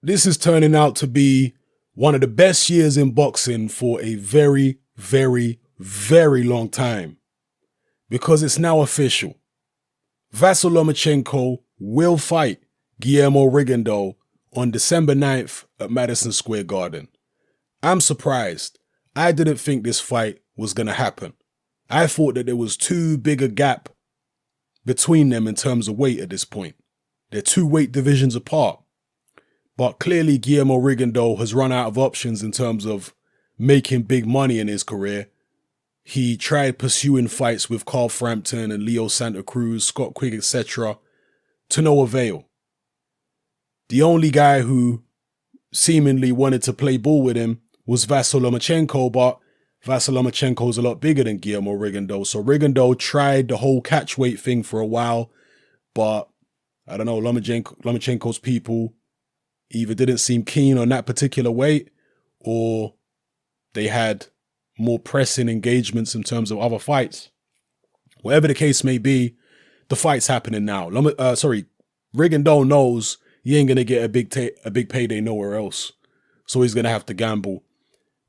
this is turning out to be one of the best years in boxing for a very, very, very long time. Because it's now official. Vasyl Lomachenko will fight Guillermo Rigondeaux on December 9th at Madison Square Garden. I'm surprised. I didn't think this fight was going to happen. I thought that there was too big a gap between them in terms of weight at this point. They're two weight divisions apart. But clearly Guillermo Rigondeaux has run out of options in terms of making big money in his career. He tried pursuing fights with Carl Frampton and Leo Santa Cruz, Scott Quigg, etc. to no avail. The only guy who seemingly wanted to play ball with him was Vasyl Lomachenko, but Vasyl Lomachenko is a lot bigger than Guillermo Rigondeaux. So Rigondeaux tried the whole catch weight thing for a while, but I don't know, Lomachenko's people either didn't seem keen on that particular weight or they had more pressing engagements in terms of other fights. Whatever the case may be, the fight's happening now. Rigondeaux knows he ain't going to get a big payday nowhere else. So he's going to have to gamble.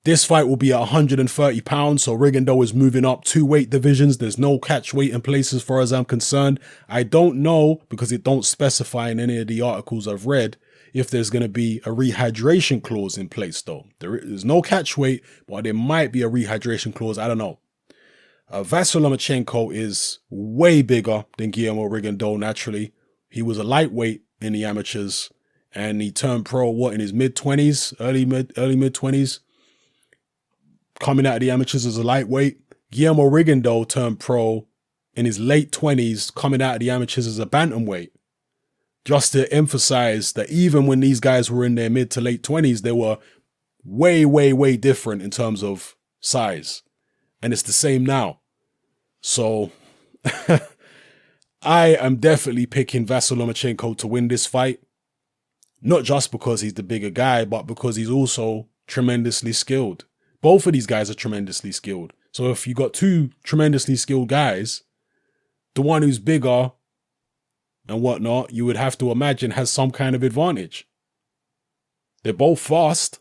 This fight will be at 130 pounds, so Rigondeaux is moving up 2 weight divisions. There's no catch weight in place as far as I'm concerned. I don't know, because it don't specify in any of the articles I've read, if there's going to be a rehydration clause in place, though. There's no catch weight, but there might be a rehydration clause. I don't know. Vasyl Lomachenko is way bigger than Guillermo Rigondeaux, naturally. He was a lightweight in the amateurs, and he turned pro, in his mid-20s, early mid-20s. Coming out of the amateurs as a lightweight. Guillermo Rigondeaux turned pro in his late 20s, coming out of the amateurs as a bantamweight. Just to emphasize that even when these guys were in their mid to late 20s, they were way, way, way different in terms of size. And it's the same now. So I am definitely picking Vasyl Lomachenko to win this fight. Not just because he's the bigger guy, but because he's also tremendously skilled. Both of these guys are tremendously skilled. So if you got two tremendously skilled guys, the one who's bigger and whatnot, you would have to imagine has some kind of advantage. They're both fast.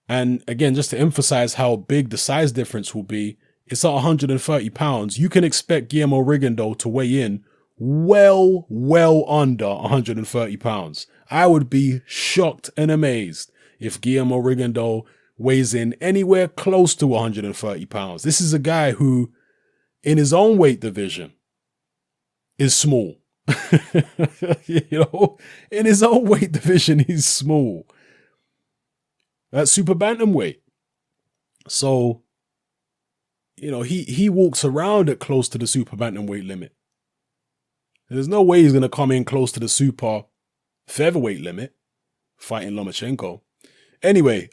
And again, just to emphasize how big the size difference will be, it's at 130 pounds. You can expect Guillermo Rigondeaux to weigh in well under 130 pounds. I would be shocked and amazed if Guillermo Rigondeaux weighs in anywhere close to 130 pounds. This is a guy who, in his own weight division, is small. In his own weight division, he's small. That's super bantamweight. So, he walks around at close to the super bantamweight limit. There's no way he's going to come in close to the super featherweight limit, fighting Lomachenko. Anyway,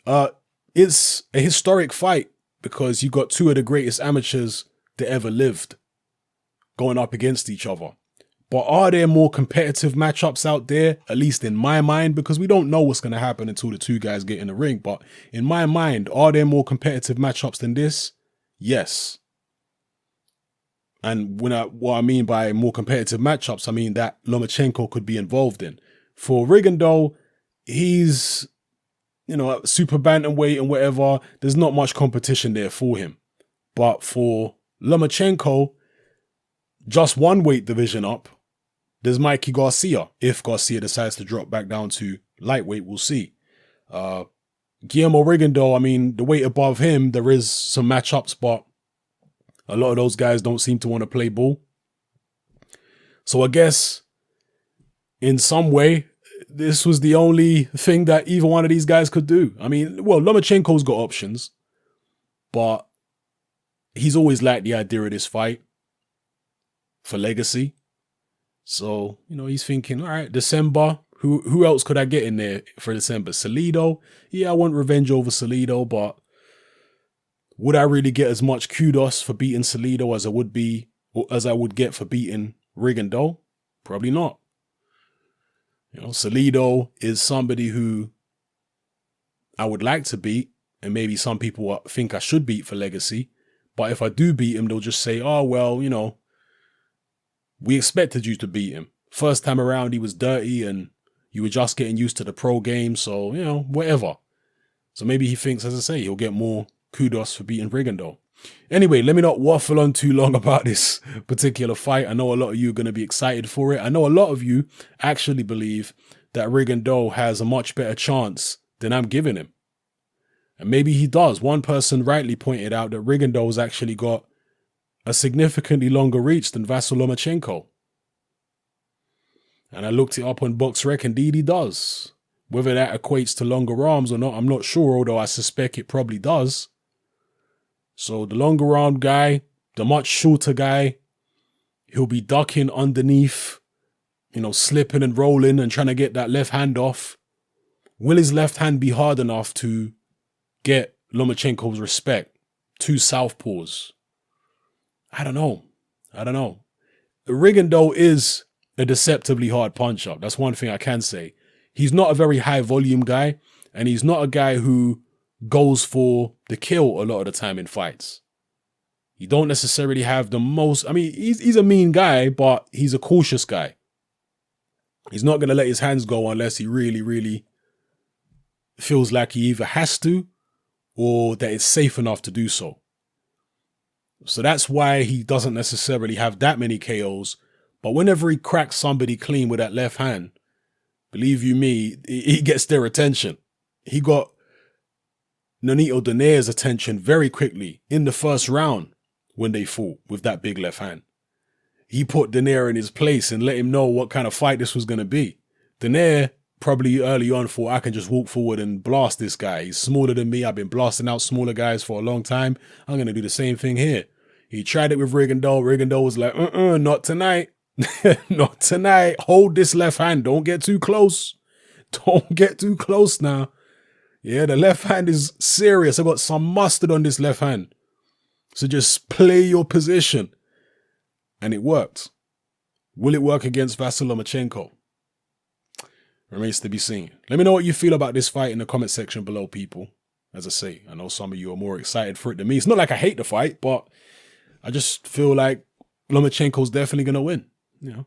it's a historic fight because you got two of the greatest amateurs that ever lived going up against each other. But are there more competitive matchups out there, at least in my mind, because we don't know what's going to happen until the two guys get in the ring. But in my mind, are there more competitive matchups than this? Yes. And what I mean by more competitive matchups, I mean that Lomachenko could be involved in. For Rigondeaux, he's, super bantamweight and whatever. There's not much competition there for him. But for Lomachenko, just one weight division up, there's Mikey Garcia. If Garcia decides to drop back down to lightweight, we'll see. Guillermo Rigondeaux, the weight above him, there is some matchups, but a lot of those guys don't seem to want to play ball. So I guess in some way, this was the only thing that either one of these guys could do. Lomachenko's got options, but he's always liked the idea of this fight for legacy. So, he's thinking, all right, December, who else could I get in there for December? Salido? Yeah, I want revenge over Salido, but would I really get as much kudos for beating Salido as I would get for beating Rigondeaux? Probably not. Salido is somebody who I would like to beat, and maybe some people think I should beat for legacy. But if I do beat him, they'll just say, oh, well, we expected you to beat him. First time around, he was dirty, and, You were just getting used to the pro game, so, you know, whatever. So maybe he thinks, as I say, he'll get more kudos for beating Rigondeaux. Anyway, let me not waffle on too long about this particular fight. I know a lot of you are going to be excited for it. I know a lot of you actually believe that Rigondeaux has a much better chance than I'm giving him. And maybe he does. One person rightly pointed out that Rigondeaux's actually got a significantly longer reach than Vasyl Lomachenko. And I looked it up on BoxRec, indeed he does. Whether that equates to longer arms or not, I'm not sure, although I suspect it probably does. So the longer arm guy, the much shorter guy, he'll be ducking underneath, you know, slipping and rolling and trying to get that left hand off. Will his left hand be hard enough to get Lomachenko's respect? Two southpaws. I don't know. Rigondeaux is a deceptively hard puncher. That's one thing I can say. He's not a very high volume guy, and he's not a guy who goes for the kill a lot of the time in fights. You don't necessarily have the most, I mean, he's a mean guy, but he's a cautious guy. He's not going to let his hands go unless he really, really feels like he either has to or that it's safe enough to do so. So that's why he doesn't necessarily have that many KOs. But whenever he cracks somebody clean with that left hand, believe you me, he gets their attention. He got Nonito Donair's attention very quickly in the first round when they fought with that big left hand. He put Donair in his place and let him know what kind of fight this was going to be. Donair probably early on thought, I can just walk forward and blast this guy. He's smaller than me. I've been blasting out smaller guys for a long time. I'm going to do the same thing here. He tried it with Rigondeaux. Rigondeaux was like, not tonight. Not tonight. Hold this left hand. Don't get too close. Don't get too close now. Yeah, the left hand is serious. I got some mustard on this left hand. So just play your position. And it worked. Will it work against Vasyl Lomachenko? Remains to be seen. Let me know what you feel about this fight in the comment section below, people. As I say, I know some of you are more excited for it than me. It's not like I hate the fight, but I just feel like Lomachenko's definitely going to win. You know.